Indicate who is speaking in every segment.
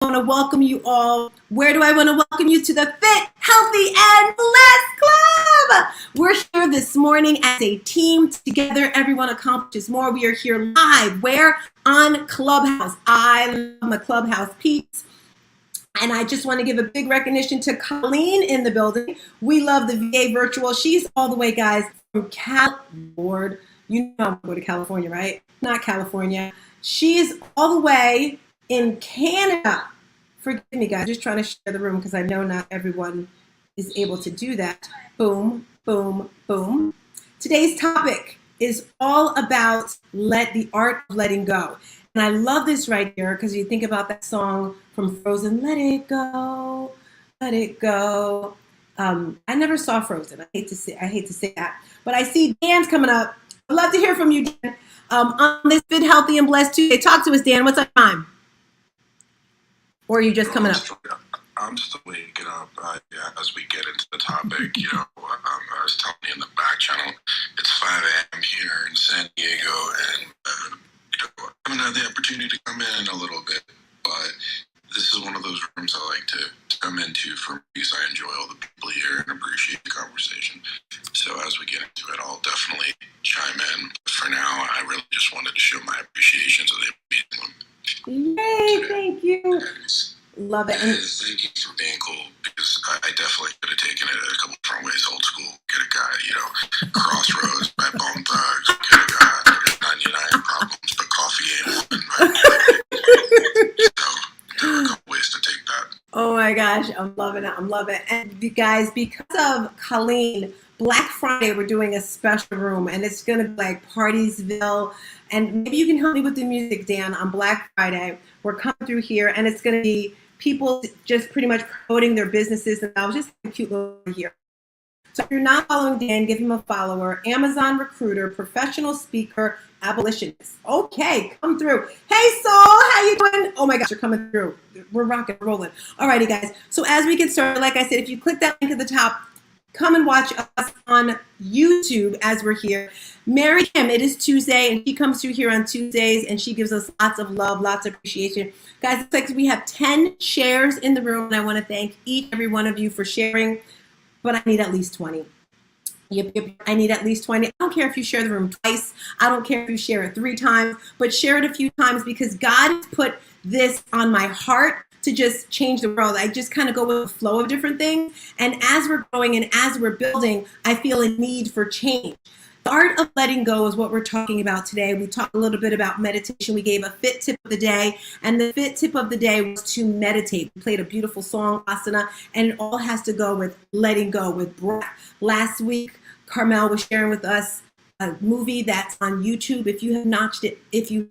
Speaker 1: want to welcome you all. Where do I want to welcome you? To the Fit, Healthy, and Blessed Club. We're here this morning as a team together. Everyone accomplishes more. We are here live. Where? On Clubhouse. I love my Clubhouse peeps. And I just want to give a big recognition to Colleen in the building. We love the VA Virtual. She's all the way, guys, from Lord. You know I'm going to California, right? Not California. She's all the way in Canada. Forgive me, guys. Just trying to share the room because I know not everyone is able to do that. Boom, boom, boom. Today's topic is all about the art of letting go. And I love this right here because you think about that song from Frozen, Let It Go, Let It Go. I never saw Frozen. I hate to say that. But I see Dan's coming up. I'd love to hear from you, Dan. On this Fit, Healthy, and Blessed Tuesday. Talk to us, Dan. What's our time? Or are you just coming up?
Speaker 2: I'm still waking up as we get into the topic. I was telling you in the back channel, it's 5 a.m. here in San Diego, and I haven't had the opportunity to come in a little bit, but this is one of those rooms I like to come into for because I enjoy all the people here and appreciate the conversation. So as we get into it, I'll definitely chime in. For now, I really just wanted to show my appreciation to the amazing women.
Speaker 1: Yay, thank you. Love it.
Speaker 2: And thank you for being cool, because I definitely could have taken it a couple different ways. Old school, could have got, Crossroads by Bone Thugs, could have got 99 Problems, but coffee ain't one. So there are a couple ways to take that.
Speaker 1: Oh my gosh, I'm loving it. I'm loving it. And you guys, because of Colleen, Black Friday, we're doing a special room, and it's going to be like Partiesville. And maybe you can help me with the music, Dan, on Black Friday. We're coming through here, and it's going to be people just pretty much promoting their businesses. And I was just a cute little here. So if you're not following Dan, give him a follower. Amazon recruiter, professional speaker, abolitionist. Okay, come through. Hey, Soul, how you doing? Oh my gosh, you're coming through. We're rocking and rolling. Alrighty, guys. So as we get started, like I said, if you click that link at the top, come and watch us on YouTube as we're here. Mary Kim, it is Tuesday, and she comes through here on Tuesdays, and she gives us lots of love, lots of appreciation. Guys, it's like we have 10 shares in the room, and I want to thank each and every one of you for sharing, but I need at least 20. Yep, I need at least 20. I don't care if you share the room twice. I don't care if you share it 3 times, but share it a few times because God has put this on my heart to just change the world. I just kind of go with the flow of different things. And as we're growing and as we're building, I feel a need for change. The art of letting go is what we're talking about today. We talked a little bit about meditation. We gave a fit tip of the day, and the fit tip of the day was to meditate. We played a beautiful song, Asana, and it all has to go with letting go, with breath. Last week, Carmel was sharing with us a movie that's on YouTube. If you have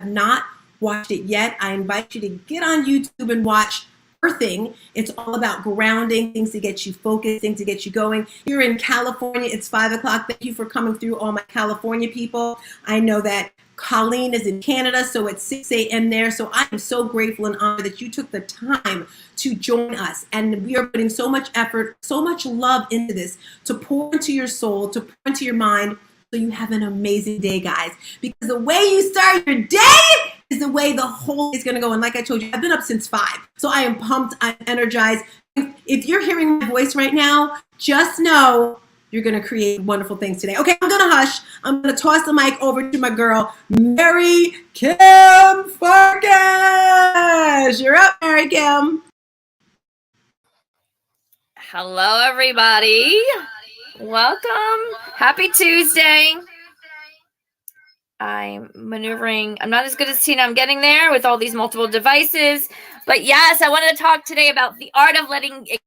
Speaker 1: not watched it yet, I invite you to get on YouTube and watch Earthing. It's all about grounding, things to get you focused, things to get you going. You're in California, it's 5 o'clock. Thank you for coming through, all my California people. I know that Colleen is in Canada, so it's 6 a.m. there. So I am so grateful and honored that you took the time to join us. And we are putting so much effort, so much love into this, to pour into your soul, to pour into your mind, so you have an amazing day, guys. Because the way you start your day is the way the whole day is going to go. And like I told you, I've been up since 5. So I am pumped. I'm energized. If you're hearing my voice right now, just know you're going to create wonderful things today. Okay, I'm going to hush. I'm going to toss the mic over to my girl, Mary Kim Farkas. You're up, Mary Kim.
Speaker 3: Hello, everybody. Welcome. Happy Tuesday. I'm maneuvering. I'm not as good as Tina. I'm getting there with all these multiple devices. But yes, I wanted to talk today about the art of letting it.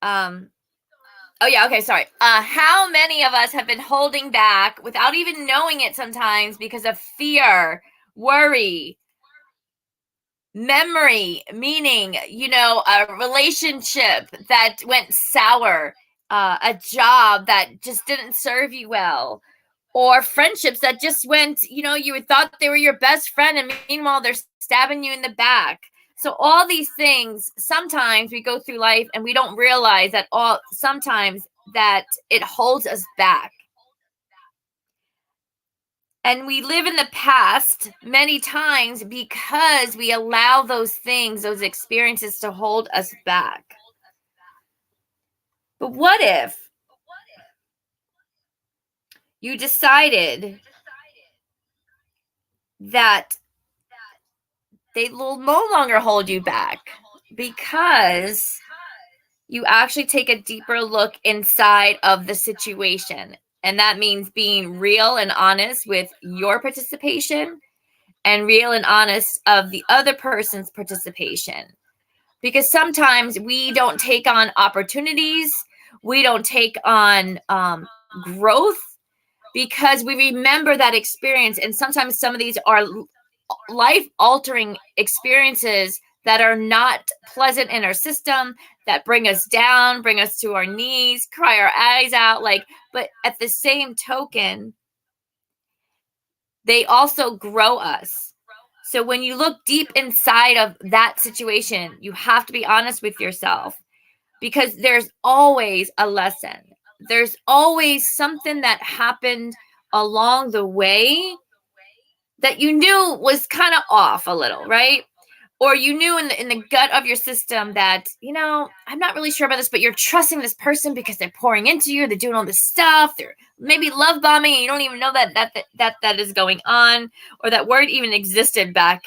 Speaker 3: Oh yeah, okay, sorry. How many of us have been holding back without even knowing it sometimes because of fear, worry, memory, meaning, a relationship that went sour, a job that just didn't serve you well, or friendships that just went, you thought they were your best friend, and meanwhile they're stabbing you in the back. So all these things, sometimes we go through life and we don't realize that sometimes that it holds us back. And we live in the past many times because we allow those things, those experiences to hold us back. But what if you decided that they will no longer hold you back because you actually take a deeper look inside of the situation? And that means being real and honest with your participation and real and honest of the other person's participation. Because sometimes we don't take on opportunities, we don't take on growth because we remember that experience. And sometimes some of these are life-altering experiences that are not pleasant in our system, that bring us down, bring us to our knees, cry our eyes out. But at the same token, they also grow us. So when you look deep inside of that situation, you have to be honest with yourself, because there's always a lesson. There's always something that happened along the way that you knew was kind of off a little, right? Or you knew in the gut of your system that, I'm not really sure about this, but you're trusting this person because they're pouring into you, they're doing all this stuff, they're maybe love bombing, and you don't even know that is going on, or that word even existed back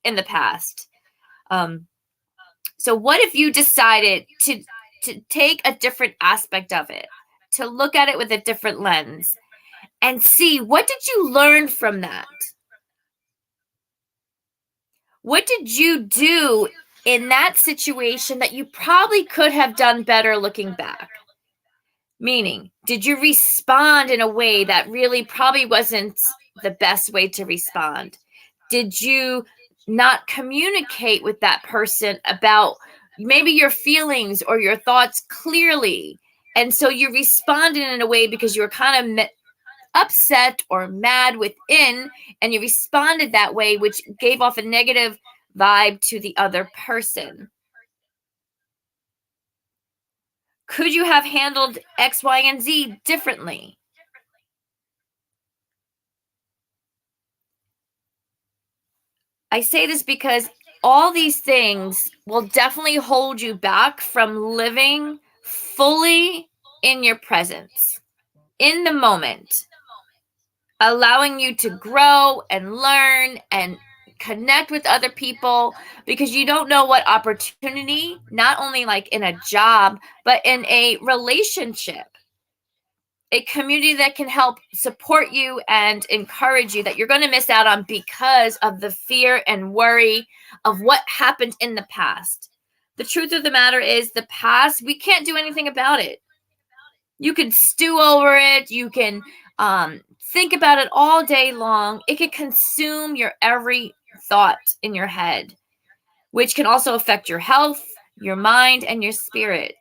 Speaker 3: in the past. So what if you decided to take a different aspect of it, to look at it with a different lens, and see, what did you learn from that? What did you do in that situation that you probably could have done better looking back? Meaning, did you respond in a way that really probably wasn't the best way to respond? Did you not communicate with that person about maybe your feelings or your thoughts clearly? And so you responded in a way because you were kind of upset or mad within, and you responded that way, which gave off a negative vibe to the other person. Could you have handled X, Y, and Z differently? I say this because all these things will definitely hold you back from living fully in your presence, in the moment, allowing you to grow and learn and connect with other people, because you don't know what opportunity, not only like in a job, but in a relationship, a community that can help support you and encourage you, that you're going to miss out on because of the fear and worry of what happened in the past. The truth of the matter is, the past, we can't do anything about it. You can stew over it. You can think about it all day long. It can consume your every thought in your head, which can also affect your health, your mind, and your spirit.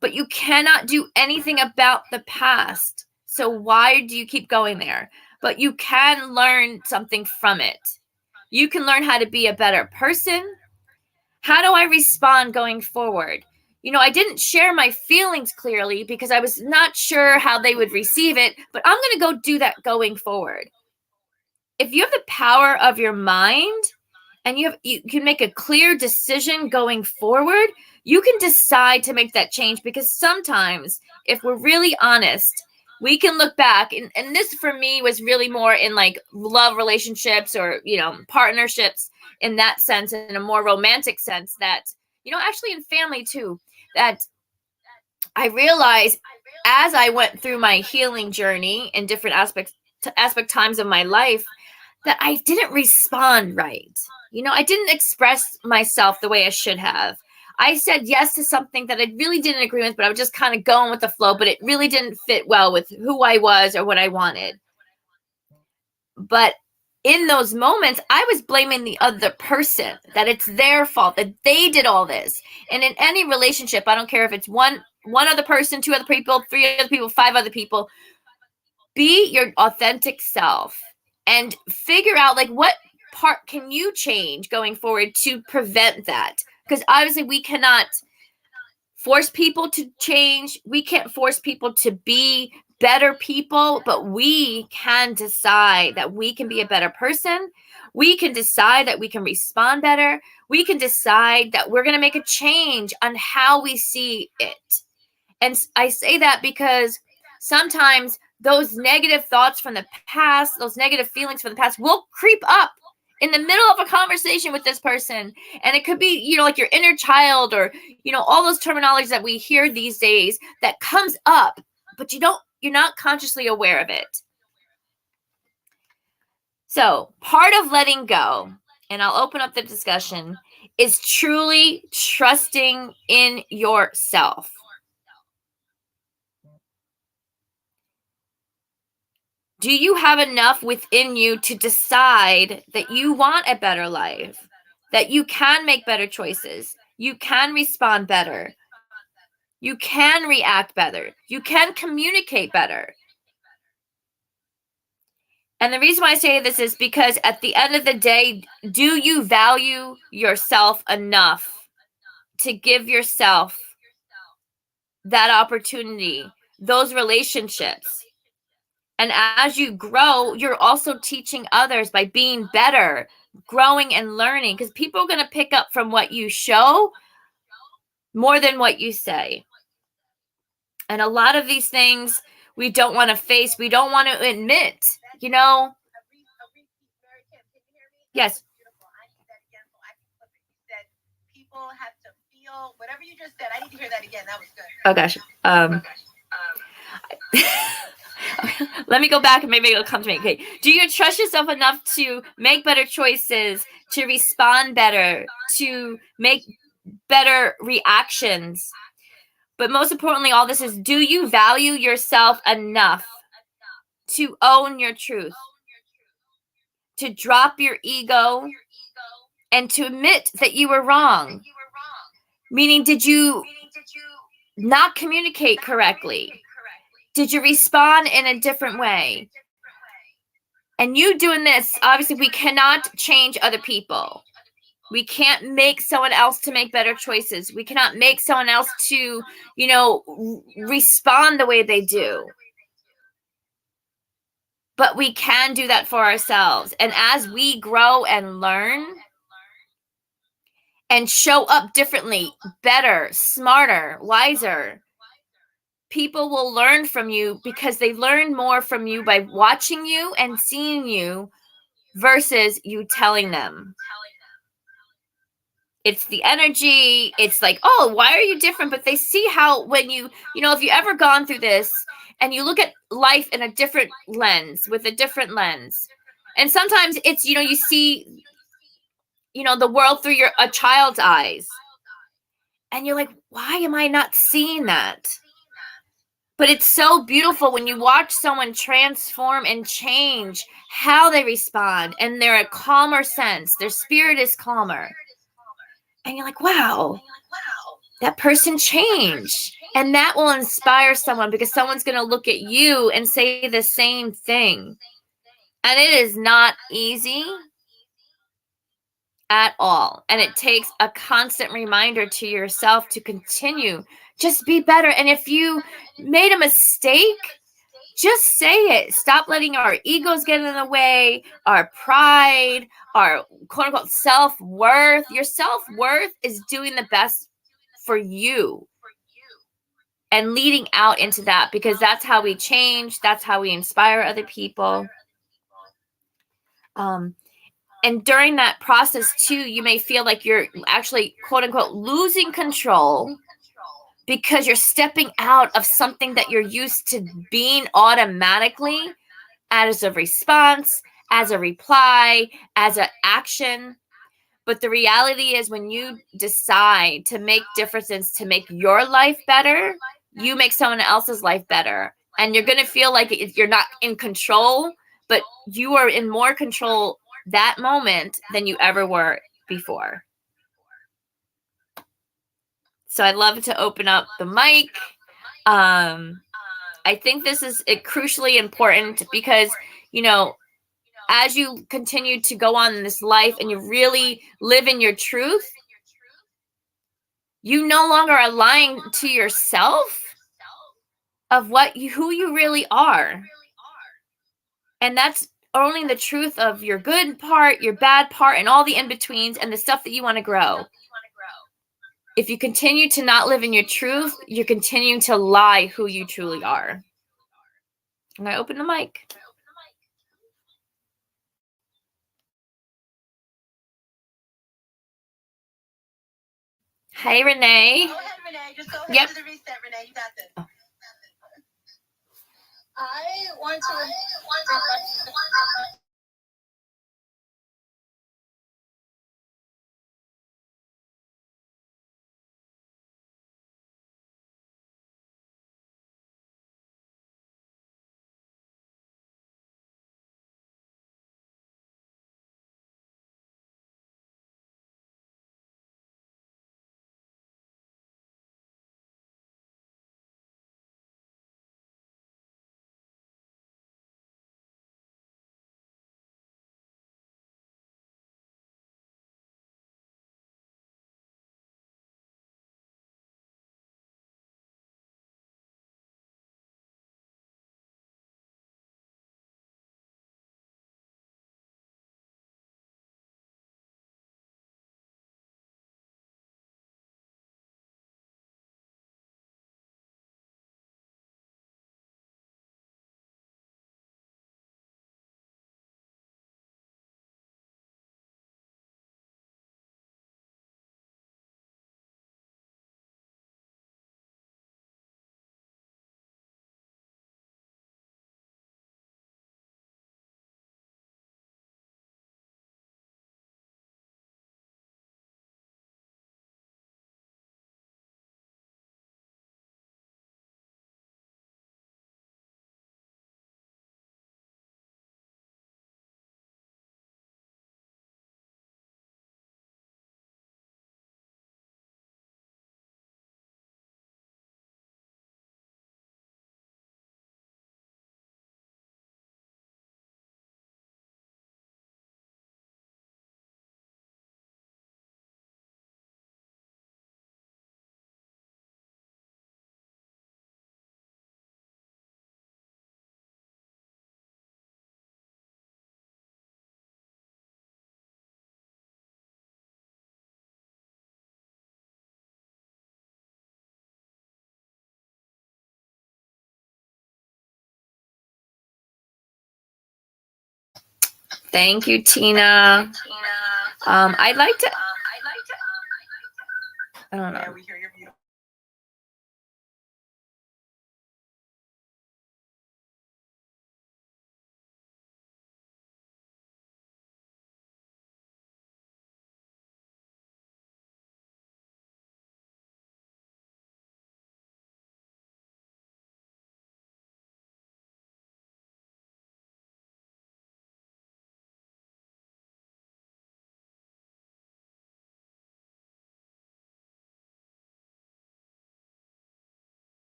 Speaker 3: But you cannot do anything about the past. So why do you keep going there? But you can learn something from it. You can learn how to be a better person. How do I respond going forward? I didn't share my feelings clearly because I was not sure how they would receive it, but I'm going to go do that going forward. If you have the power of your mind and you can make a clear decision going forward, you can decide to make that change. Because sometimes, if we're really honest, we can look back, and this for me was really more in like love relationships or, partnerships in that sense, in a more romantic sense, that, actually in family too, that I realized as I went through my healing journey in different aspect times of my life, that I didn't respond right. I didn't express myself the way I should have. I said yes to something that I really didn't agree with, but I was just kind of going with the flow, but it really didn't fit well with who I was or what I wanted. But in those moments, I was blaming the other person, that it's their fault, that they did all this. And in any relationship, I don't care if it's one other person, two other people, three other people, five other people, be your authentic self and figure out like what part can you change going forward to prevent that. Because obviously we cannot force people to change. We can't force people to be better people, but we can decide that we can be a better person. We can decide that we can respond better. We can decide that we're going to make a change on how we see it. And I say that because sometimes those negative thoughts from the past, those negative feelings from the past will creep up in the middle of a conversation with this person. And it could be, like your inner child or, all those terminologies that we hear these days that comes up, but you're not consciously aware of it. So part of letting go, and I'll open up the discussion, is truly trusting in yourself. Do you have enough within you to decide that you want a better life, that you can make better choices, you can respond better, you can react better, you can communicate better? And the reason why I say this is because at the end of the day, do you value yourself enough to give yourself that opportunity, those relationships? And as you grow, you're also teaching others by being better, growing and learning, because people are going to pick up from what you show more than what you say. And a lot of these things we don't want to face, we don't want to admit, Yes.
Speaker 4: People have to feel whatever you just said. I need to hear that again. That was good.
Speaker 3: Oh gosh. Let me go back and maybe it'll come to me. Okay. Do you trust yourself enough to make better choices, to respond better, to make better reactions? But most importantly, all this is, do you value yourself enough to own your truth, to drop your ego, and to admit that you were wrong? Meaning, did you not communicate correctly? Did you respond in a different way? And you doing this, obviously, we cannot change other people. We can't make someone else to make better choices. We cannot make someone else to, respond the way they do. But we can do that for ourselves. And as we grow and learn and show up differently, better, smarter, wiser, people will learn from you because they learn more from you by watching you and seeing you versus you telling them. It's the energy. It's like, oh, why are you different? But they see how when if you ever gone through this and you look at life in a different lens, with a different lens. And sometimes it's, you see, the world through a child's eyes. And you're like, why am I not seeing that? But it's so beautiful when you watch someone transform and change how they respond, and they're a calmer sense. Their spirit is calmer. And you're like, wow, that person changed. And that will inspire someone because someone's going to look at you and say the same thing. And it is not easy at all. And it takes a constant reminder to yourself to continue. Just be better. And if you made a mistake, just say it. Stop letting our egos get in the way, our pride, our quote unquote self-worth. Your self-worth is doing the best for you and leading out into that, because that's how we change. That's how we inspire other people. And during that process too, you may feel like you're actually quote unquote losing control because you're stepping out of something that you're used to being automatically as a response, as a reply, as an action. But the reality is when you decide to make differences, to make your life better, you make someone else's life better. And you're going to feel like you're not in control, but you are in more control that moment than you ever were before. So I'd love to open up the mic. I think this is crucially important because, as you continue to go on in this life and you really live in your truth, you no longer are lying to yourself of who you really are. And that's owning the truth of your good part, your bad part, and all the in-betweens and the stuff that you want to grow. If you continue to not live in your truth, you're continuing to lie who you truly are. And I open the mic. Hey, Renee.
Speaker 4: Go ahead, Renee. Just go ahead
Speaker 3: Yep.
Speaker 4: to the reset, Renee. You got this.
Speaker 3: Oh.
Speaker 4: I want to.
Speaker 3: Thank you, Tina. I'd like to. I don't know.
Speaker 4: Yeah, we hear your beautiful.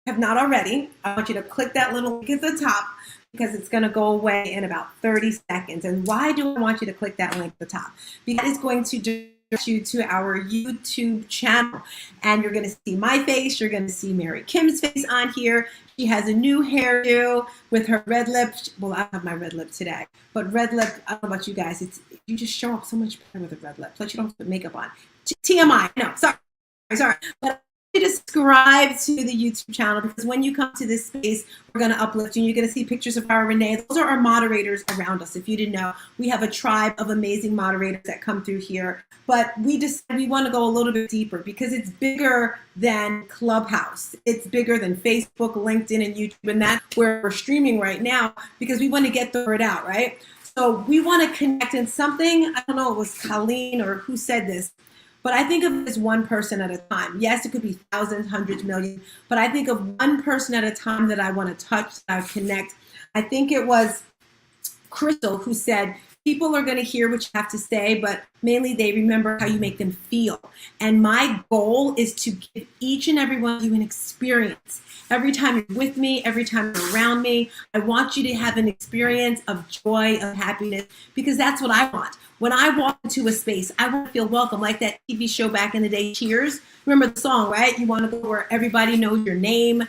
Speaker 1: have not already, I want you to click that little link at the top because it's going to go away in about 30 seconds. And why do I want you to click that link at the top? Because it's going to direct you to our YouTube channel. And you're going to see my face. You're going to see Mary Kim's face on here. She has a new hairdo with her red lip. Well, I have my red lip today. But red lip, I don't know about you guys. You just show up so much better with a red lip. Plus, you don't have to put makeup on. TMI. No, sorry. But subscribe to the YouTube channel because when you come to this space, we're going to uplift you. You're going to see pictures of our Renee. Those are our moderators around us. If you didn't know, we have a tribe of amazing moderators that come through here. But we want to go a little bit deeper because it's bigger than Clubhouse. It's bigger than Facebook, LinkedIn, and YouTube, and that's where we're streaming right now because we want to get the word out, right? So we want to connect in something. I don't know, it was Colleen or who said this. But I think of it as one person at a time. Yes, it could be thousands, hundreds, millions, but I think of one person at a time that I want to touch, that I connect. I think it was Crystal who said, people are going to hear what you have to say, but mainly they remember how you make them feel. And my goal is to give each and every one of you an experience. Every time you're with me, every time you're around me, I want you to have an experience of joy, of happiness, because that's what I want. When I walk into a space, I want to feel welcome, like that TV show back in the day, Cheers. Remember the song, right? You want to go where everybody knows your name.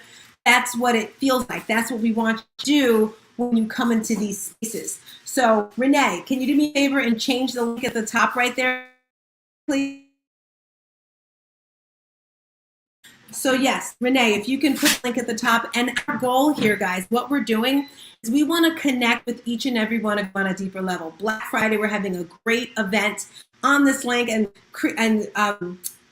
Speaker 1: That's what it feels like. That's what we want to do when you come into these spaces. So, Renee, can you do me a favor and change the link at the top right there, please? So yes, Renee, if you can put the link at the top. And our goal here, guys, what we're doing is we want to connect with each and every one of you on a deeper level. Black Friday, we're having a great event on this link, and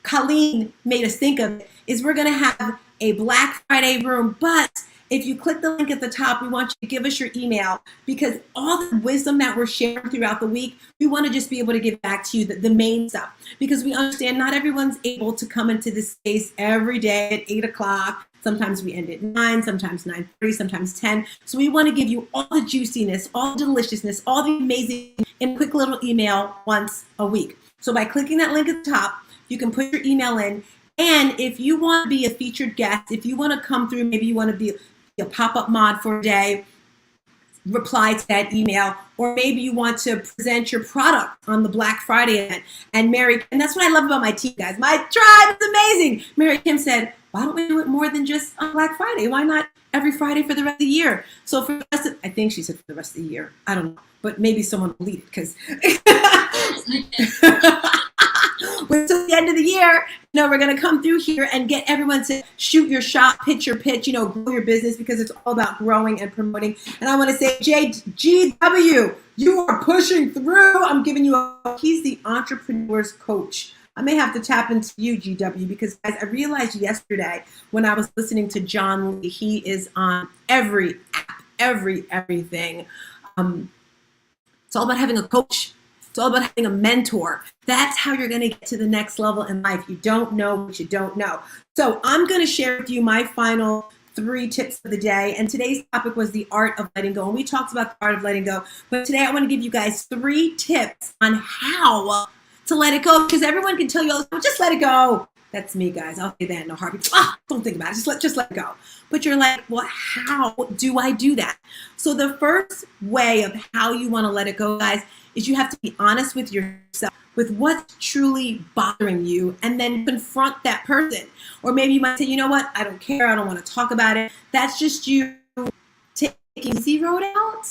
Speaker 1: Colleen made us think of it, is we're going to have a Black Friday room, but if you click the link at the top, we want you to give us your email because all the wisdom that we're sharing throughout the week, we want to just be able to give back to you the main stuff because we understand not everyone's able to come into this space every day at 8 o'clock. Sometimes we end at 9, sometimes 9:30, sometimes 10. So we want to give you all the juiciness, all the deliciousness, all the amazing in a quick little email once a week. So by clicking that link at the top, you can put your email in. And if you want to be a featured guest, if you want to come through, maybe you want to be a pop-up mod for a day, reply to that email, or maybe you want to present your product on the Black Friday event. And Mary, and that's what I love about my team, guys. My tribe is amazing. Mary Kim said, why don't we do it more than just on Black Friday? Why not every Friday for the rest of the year? So for the rest of, I think she said for the rest of the year. I don't know, but maybe someone will lead it because until the end of the year, we're going to come through here and get everyone to shoot your shot, pitch your pitch, grow your business because it's all about growing and promoting. And I want to say, GW, you are pushing through. I'm giving you he's the entrepreneur's coach. I may have to tap into you, GW, because guys, I realized yesterday when I was listening to John Lee, he is on every app, everything. It's all about having a coach. It's all about having a mentor. That's how you're going to get to the next level in life. You don't know what you don't know. So I'm going to share with you my final 3 tips of the day. And today's topic was the art of letting go. And we talked about the art of letting go. But today I want to give you guys 3 tips on how to let it go. Because everyone can tell you, oh, just let it go. That's me, guys. I'll say that in a heartbeat. Don't think about it. Just let it go. But you're like, well, how do I do that? So the first way of how you want to let it go, guys, is you have to be honest with yourself, with what's truly bothering you, and then confront that person. Or maybe you might say, you know what, I don't care, I don't want to talk about it. That's just you taking the easy road out.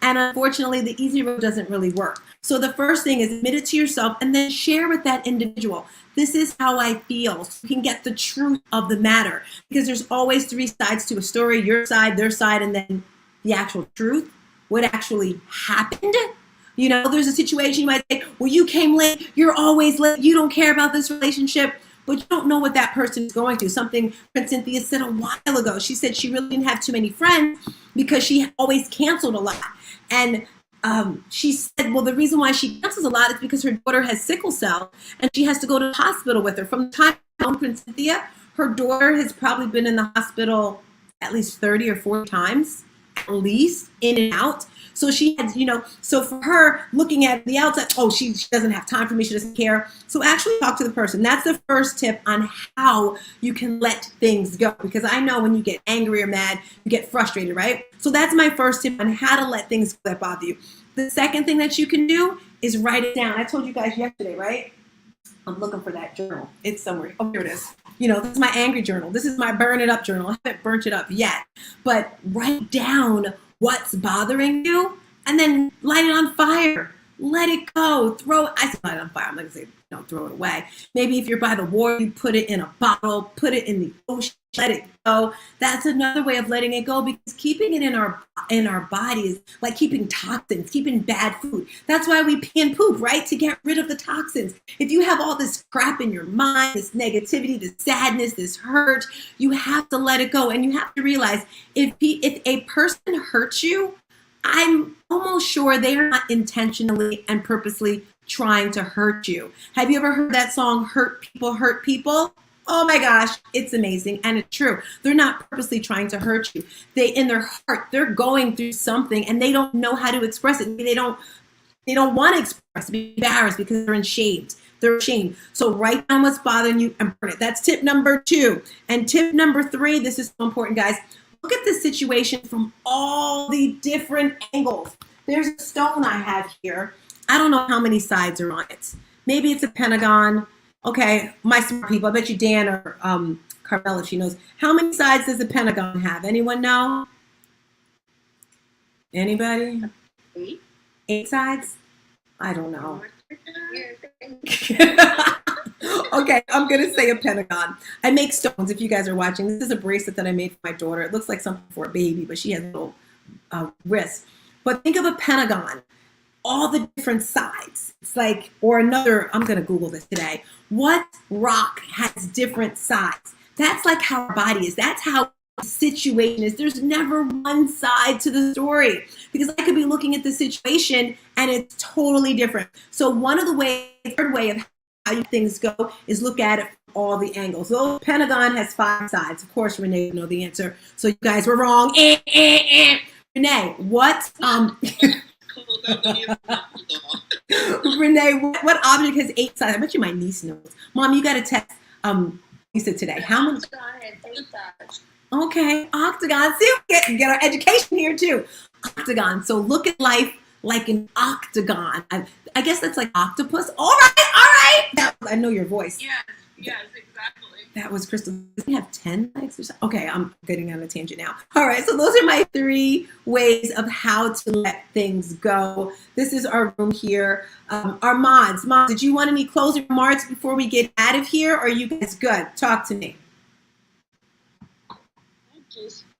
Speaker 1: And unfortunately, the easy road doesn't really work. So the first thing is admit it to yourself and then share with that individual. This is how I feel. So you can get the truth of the matter. Because there's always 3 sides to a story, your side, their side, and then the actual truth, what actually happened. There's a situation you might say, well, you came late, you're always late, you don't care about this relationship, but you don't know what that person is going through. Something Prince Cynthia said a while ago. She said she really didn't have too many friends because she always canceled a lot. And she said, well, the reason why she cancels a lot is because her daughter has sickle cell and she has to go to the hospital with her. From the time I know Prince Cynthia, her daughter has probably been in the hospital at least 30 or 40 times. at least in and out. So she had, so for her looking at the outside, oh, she doesn't have time for me. She doesn't care. So actually talk to the person. That's the first tip on how you can let things go. Because I know when you get angry or mad, you get frustrated, right? So that's my first tip on how to let things go that bother you. The second thing that you can do is write it down. I told you guys yesterday, right? I'm looking for that journal. It's somewhere. Oh, here it is. This is my angry journal. This is my burn it up journal. I haven't burnt it up yet. But write down what's bothering you and then light it on fire. Let it go. I said light it on fire. I'm not going to say don't throw it away. Maybe if you're by the water, you put it in a bottle, put it in the ocean, let it go. That's another way of letting it go, because keeping it in our bodies, like keeping toxins, keeping bad food. That's why we pee and poop, right? To get rid of the toxins. If you have all this crap in your mind, this negativity, this sadness, this hurt, you have to let it go. And you have to realize if a person hurts you, I'm almost sure they are not intentionally and purposely trying to hurt you. Have you ever heard that song, Hurt People, Hurt People? Oh my gosh, it's amazing. And it's true. They're not purposely trying to hurt you. In their heart, they're going through something and they don't know how to express it. They don't want to express it, be embarrassed because they're ashamed. They're ashamed. So write down what's bothering you and burn it. That's tip number 2. And tip number 3, this is so important, guys. Look at the situation from all the different angles. There's a stone I have here. I don't know how many sides are on it. Maybe it's a pentagon. Okay, my smart people, I bet you Dan or Carmela, if she knows. How many sides does a pentagon have? Anyone know? Anybody?
Speaker 5: 8.
Speaker 1: 8 sides? I don't know. Okay, I'm going to say a pentagon. I make stones, if you guys are watching. This is a bracelet that I made for my daughter. It looks like something for a baby, but she has little wrists. But think of a pentagon. All the different sides. It's like, or another, I'm going to Google this today. What rock has different sides? That's like how our body is. That's how the situation is. There's never one side to the story, because I could be looking at the situation and it's totally different. So one of the ways, third way of how things go is look at it from all the angles. So pentagon has 5 sides. Of course, Renee would know the answer. So you guys were wrong. Renee, what? Renee, what object has 8 sides? I bet you my niece knows. Mom, you got to text Lisa today. How many? Okay, octagon. See, we get our education here too. Octagon. So look at life like an octagon. I guess that's like octopus. All right. I know your voice.
Speaker 5: Yes, exactly.
Speaker 1: That was Crystal. Does he have 10 legs or something? Okay, I'm getting on a tangent now. All right, so those are my 3 ways of how to let things go. This is our room here. Our mods, did you want any closing remarks before we get out of here? Or are you guys good? Talk to me.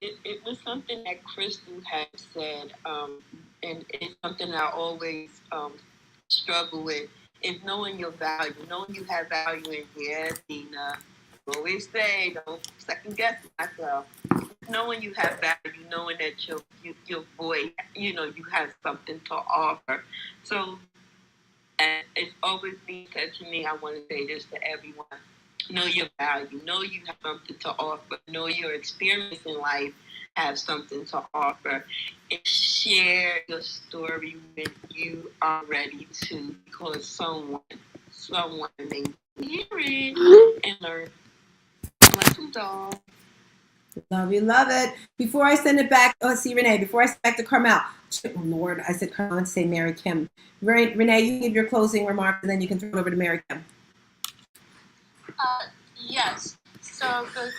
Speaker 6: It was something that Crystal had said, and it's something I always struggle with, is knowing your value, knowing you have value in here, Dina. Always say, don't second guess myself. Knowing you have value, knowing that your voice, you have something to offer. So, and it's always been said to me, I want to say this to everyone. Know your value. Know you have something to offer. Know your experience in life have something to offer. And share your story when you are ready to, because someone may hear it and learn. Love you, doll.
Speaker 1: Love it. Before I send it back, Renee, before I send it back to Carmel, oh Lord, I said Carmel and say Mary Kim. Renee, you give your closing remarks and then you can throw it over to Mary Kim.
Speaker 5: Yes. So the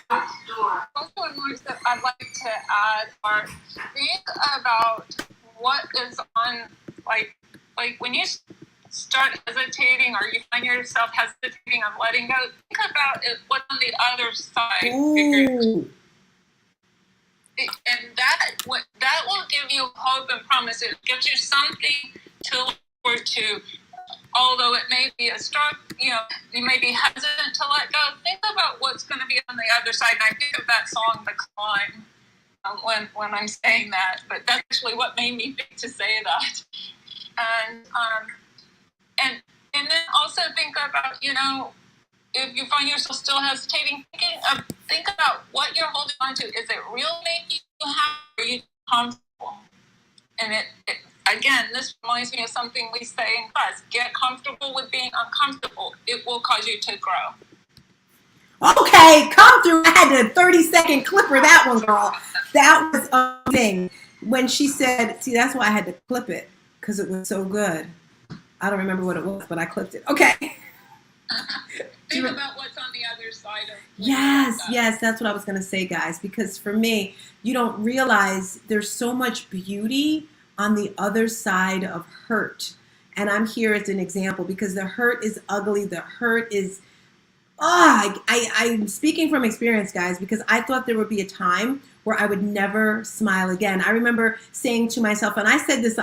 Speaker 5: closing remarks that I'd like to add are, think about what is on, like when you start hesitating or you find yourself hesitating of letting go, think about what's on the other side.
Speaker 1: Ooh.
Speaker 5: And that will give you hope and promise. It gives you something to look forward to. Although it may be a struggle, you may be hesitant to let go. Think about what's going to be on the other side. And I think of that song, The Climb, when I'm saying that. But that's actually what made me think to say that. And then also think about, if you find yourself still hesitating, think about what you're holding on to. Is it really making you happy? Are you comfortable And it again, this reminds me of something we say in class: get comfortable with being uncomfortable. It will cause you to grow.
Speaker 1: Okay, come through. I had to 30-second clipper that one, girl. That was amazing. When she said, see, that's why I had to clip it, because it was so good. I don't remember what it was, but I clipped it. Okay.
Speaker 5: Think about what's on the other side of
Speaker 1: Yes, that's what I was going to say, guys, because for me, you don't realize there's so much beauty on the other side of hurt. And I'm here as an example because the hurt is ugly. The hurt is, I'm speaking from experience, guys, because I thought there would be a time where I would never smile again. I remember saying to myself, and I said this,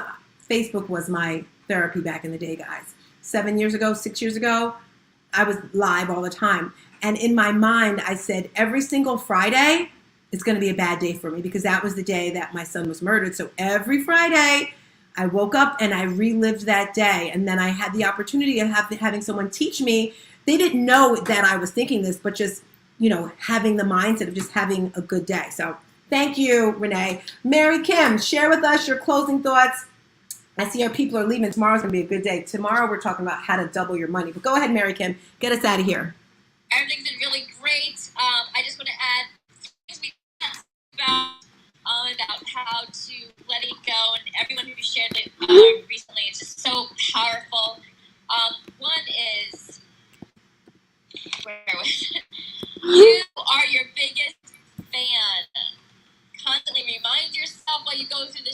Speaker 1: Facebook was my therapy back in the day, guys. 7 years ago, 6 years ago, I was live all the time. And in my mind, I said, every single Friday, it's going to be a bad day for me because that was the day that my son was murdered. So every Friday, I woke up and I relived that day. And then I had the opportunity of having someone teach me. They didn't know that I was thinking this, but just, having the mindset of just having a good day. So thank you, Renee. Mary Kim, share with us your closing thoughts. I see our people are leaving. Tomorrow's going to be a good day. Tomorrow we're talking about how to double your money. But go ahead, Mary Kim. Get us out of here.
Speaker 3: Everything's been really great. I just want to add things we talked about how to let it go, and everyone who shared it recently, it's just so powerful. One is, where was it? You are your biggest fan. Constantly remind yourself while you go through this.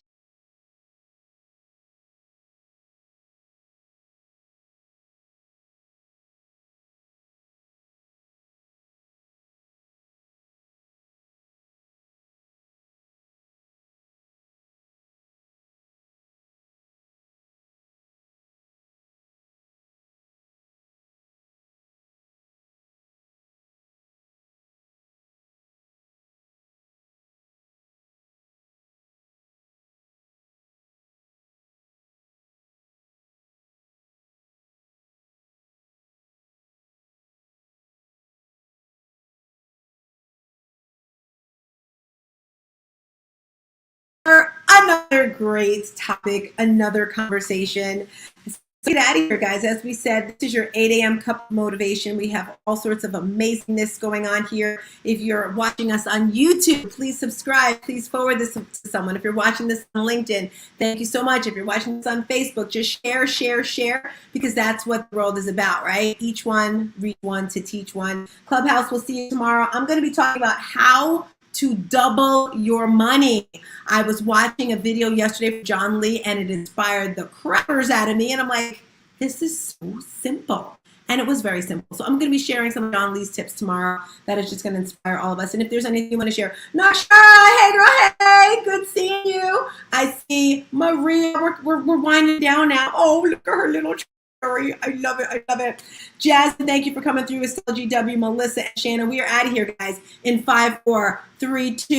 Speaker 1: Another great topic, another conversation. Let's get out of here, guys. As we said, this is your 8 a.m. cup of motivation. We have all sorts of amazingness going on here. If you're watching us on YouTube, please subscribe. Please forward this to someone. If you're watching this on LinkedIn, thank you so much. If you're watching this on Facebook, just share, because that's what the world is about, right? Each one, reach one to teach one. Clubhouse, we'll see you tomorrow. I'm going to be talking about how to double your money. I was watching a video yesterday from John Lee and it inspired the crackers out of me. And I'm like, this is so simple. And it was very simple. So I'm going to be sharing some of John Lee's tips tomorrow that is just going to inspire all of us. And if there's anything you want to share, Nasha, hey girl, hey, good seeing you. I see Maria, we're winding down now. Oh, look at her little I love it. Jasmine, thank you for coming through with GW, Melissa, and Shannon. We are out of here, guys, in 5, 4, 3, 2.